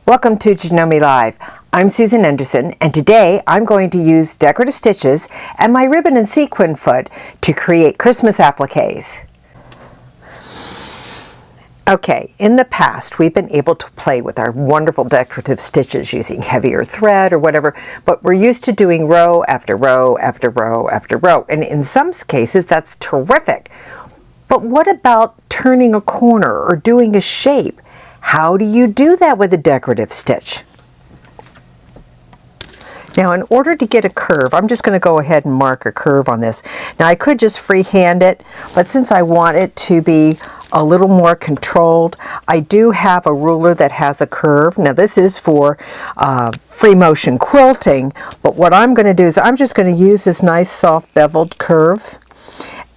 Welcome to Janome Live. I'm Susan Enderson, and today I'm going to use decorative stitches and my ribbon and sequin foot to create Christmas appliques. Okay, in the past we've been able to play with our wonderful decorative stitches using heavier thread or whatever, but we're used to doing row after row after row after row, and in some cases that's terrific. But what about turning a corner or doing a shape? How do you do that with a decorative stitch? Now, in order to get a curve, I'm just going to go ahead and mark a curve on this. Now, I could just freehand it, but since I want it to be a little more controlled, I do have a ruler that has a curve. Now, this is for free motion quilting, but what I'm going to do is I'm just going to use this nice soft beveled curve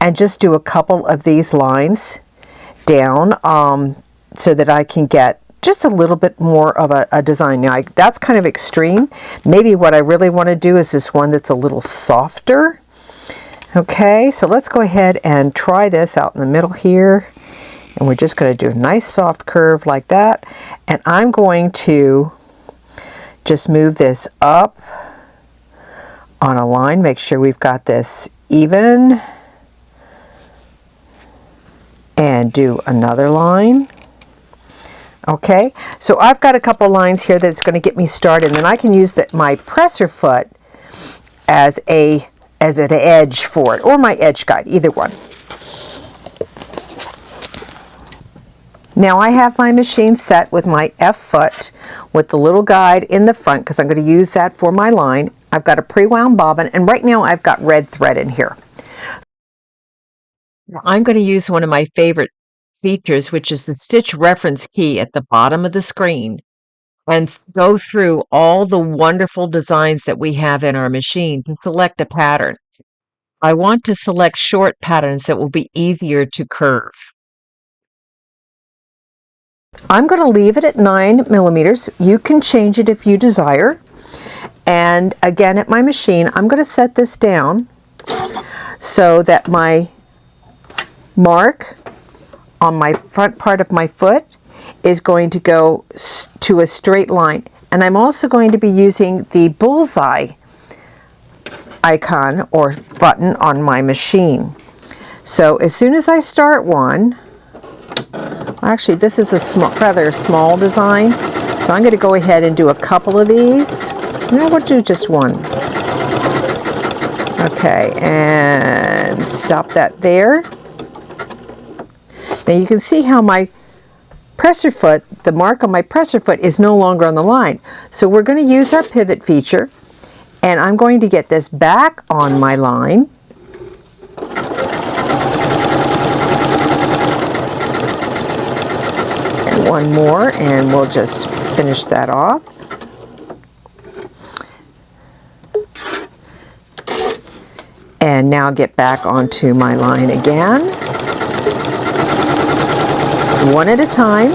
and just do a couple of these lines down so that I can get just a little bit more of a design. Now, that's kind of extreme. Maybe what I really want to do is this one that's a little softer. Okay, so let's go ahead and try this out in the middle here. And we're just going to do a nice soft curve like that. And I'm going to just move this up on a line. Make sure we've got this even. And do another line. Okay, so I've got a couple lines here that's going to get me started, and then I can use my presser foot as an edge for it, or my edge guide, either one. Now I have my machine set with my F foot with the little guide in the front because I'm going to use that for my line. I've got a pre-wound bobbin, and right now I've got red thread in here. I'm going to use one of my favorite features, which is the stitch reference key at the bottom of the screen, and go through all the wonderful designs that we have in our machine to select a pattern. I want to select short patterns that will be easier to curve. I'm going to leave it at 9 millimeters. You can change it if you desire. And again, at my machine, I'm going to set this down so that my mark on my front part of my foot is going to go to a straight line. And I'm also going to be using the bullseye icon or button on my machine. So as soon as I start one, actually this is a rather small design, so I'm going to go ahead and do a couple of these. Now we'll do just one. Okay, and stop that there. Now you can see how my presser foot, the mark on my presser foot, is no longer on the line. So we're going to use our pivot feature, and I'm going to get this back on my line. And one more, and we'll just finish that off. And now get back onto my line again. One at a time.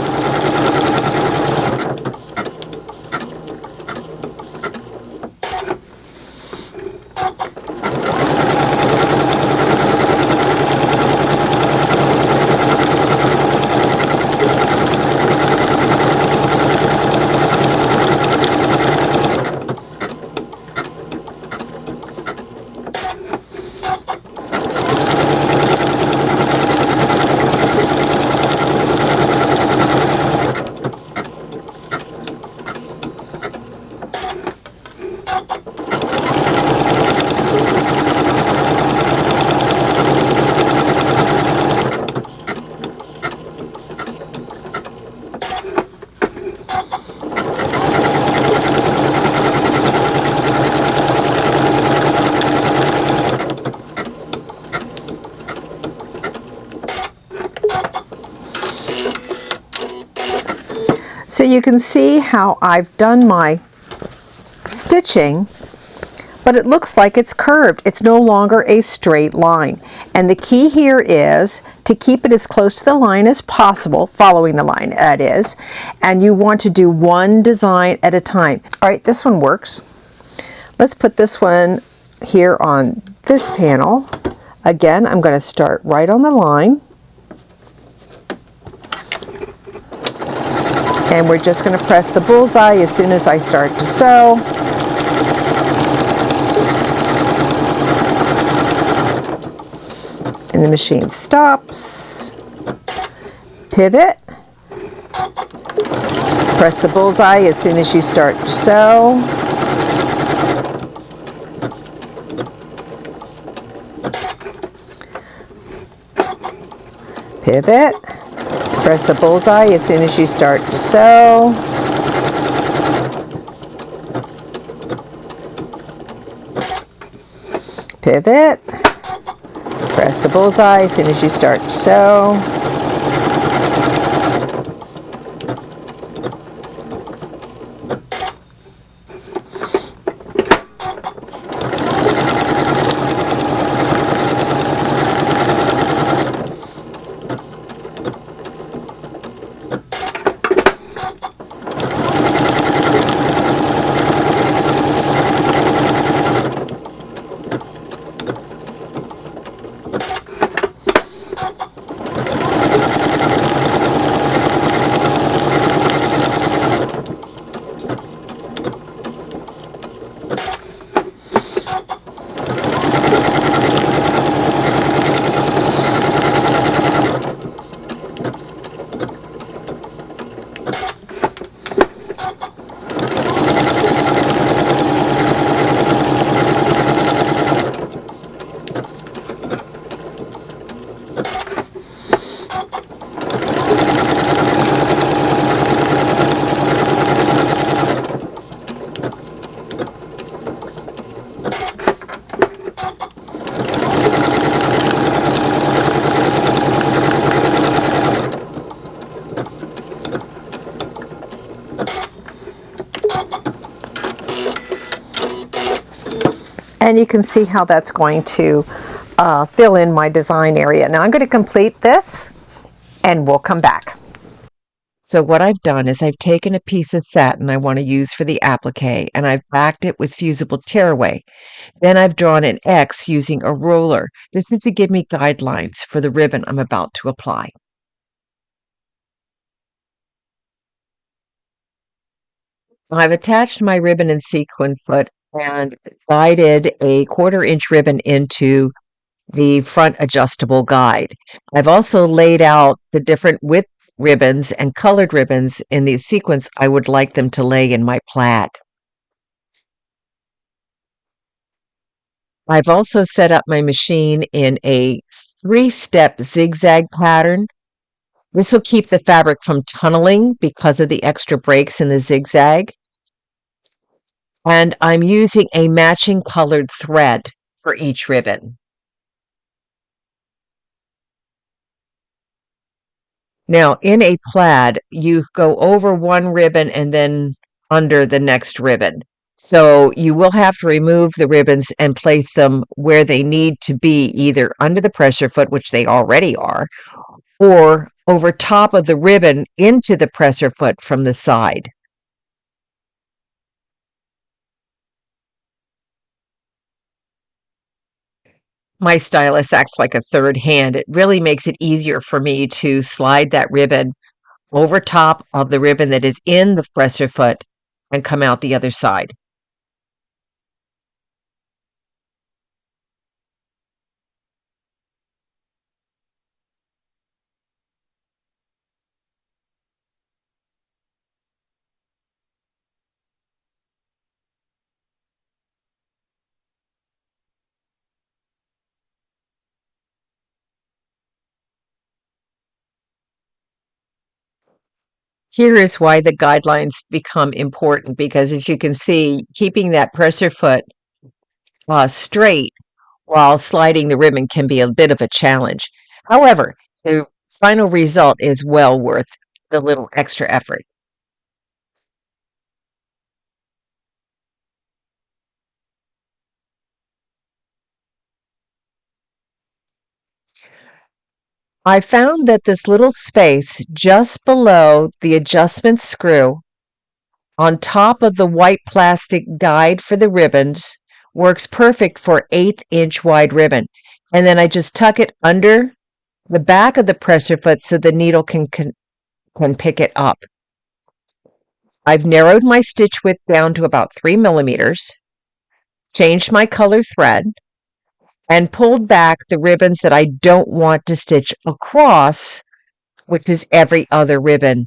So you can see how I've done my stitching, but it looks like it's curved. It's no longer a straight line. And the key here is to keep it as close to the line as possible, following the line, that is, and you want to do one design at a time. All right, this one works. Let's put this one here on this panel. Again, I'm going to start right on the line. And we're just going to press the bullseye as soon as I start to sew. And the machine stops. Pivot. Press the bullseye as soon as you start to sew. Pivot. Press the bullseye as soon as you start to sew. Pivot. Press the bullseye as soon as you start to sew. And you can see how that's going to fill in my design area. Now I'm going to complete this and we'll come back. So what I've done is I've taken a piece of satin I want to use for the applique and I've backed it with fusible tearaway. Then I've drawn an X using a ruler. This is to give me guidelines for the ribbon I'm about to apply. I've attached my ribbon and sequin foot and guided a 1/4 inch ribbon into the front adjustable guide. I've also laid out the different width ribbons and colored ribbons in the sequence I would like them to lay in my plaid. I've also set up my machine in a 3-step zigzag pattern. This will keep the fabric from tunneling because of the extra breaks in the zigzag. And I'm using a matching colored thread for each ribbon. Now, in a plaid, you go over one ribbon and then under the next ribbon. So you will have to remove the ribbons and place them where they need to be, either under the pressure foot, which they already are, or over top of the ribbon into the presser foot from the side. My stylus acts like a third hand. It really makes it easier for me to slide that ribbon over top of the ribbon that is in the presser foot and come out the other side. Here is why the guidelines become important, because as you can see, keeping that presser foot straight while sliding the ribbon can be a bit of a challenge. However, the final result is well worth the little extra effort. I found that this little space just below the adjustment screw on top of the white plastic guide for the ribbons works perfect for 1/8 inch wide ribbon. And then I just tuck it under the back of the presser foot so the needle can pick it up. I've narrowed my stitch width down to about 3 millimeters, changed my color thread, and pulled back the ribbons that I don't want to stitch across, which is every other ribbon.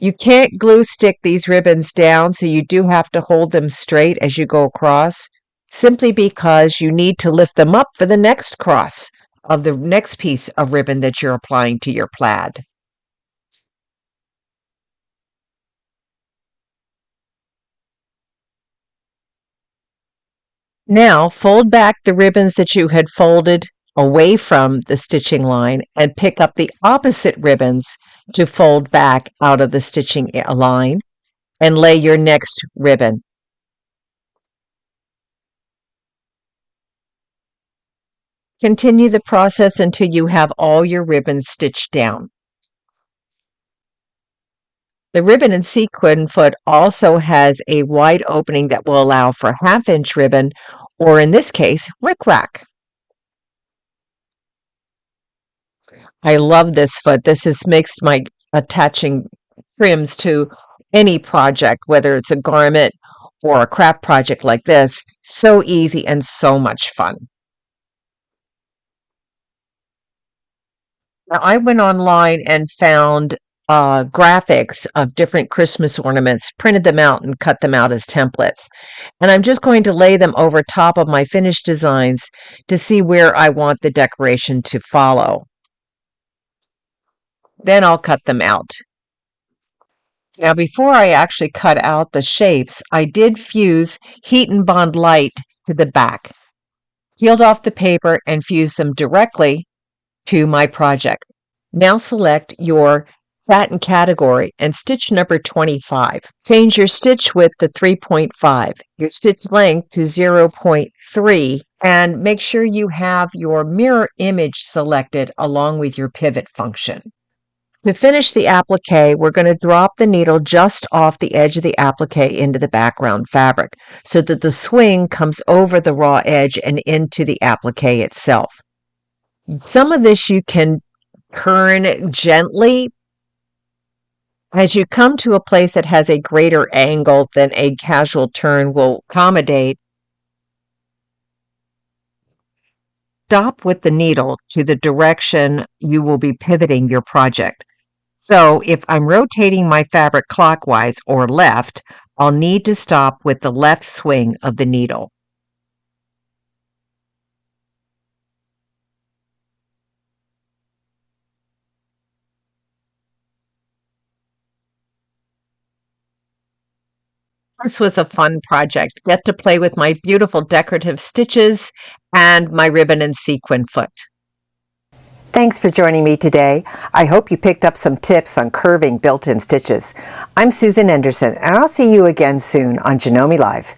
You can't glue stick these ribbons down, so you do have to hold them straight as you go across, simply because you need to lift them up for the next cross of the next piece of ribbon that you're applying to your plaid. Now fold back the ribbons that you had folded away from the stitching line and pick up the opposite ribbons to fold back out of the stitching line and lay your next ribbon. Continue the process until you have all your ribbons stitched down. The ribbon and sequin foot also has a wide opening that will allow for 1/2-inch ribbon, or in this case, rickrack. I love this foot. This makes my attaching trims to any project, whether it's a garment or a craft project like this, so easy and so much fun. Now, I went online and found graphics of different Christmas ornaments, printed them out and cut them out as templates. And I'm just going to lay them over top of my finished designs to see where I want the decoration to follow. Then I'll cut them out. Now, before I actually cut out the shapes, I did fuse Heat and Bond Light to the back, peeled off the paper, and fused them directly to my project. Now select your satin category and stitch number 25. Change your stitch width to 3.5, your stitch length to 0.3, and make sure you have your mirror image selected along with your pivot function. To finish the applique, we're going to drop the needle just off the edge of the applique into the background fabric so that the swing comes over the raw edge and into the applique itself. Some of this you can turn gently. As you come to a place that has a greater angle than a casual turn will accommodate, stop with the needle to the direction you will be pivoting your project. So if I'm rotating my fabric clockwise or left, I'll need to stop with the left swing of the needle. This was a fun project. Get to play with my beautiful decorative stitches and my ribbon and sequin foot. Thanks for joining me today. I hope you picked up some tips on curving built-in stitches. I'm Susan Enderson, and I'll see you again soon on Janome Live.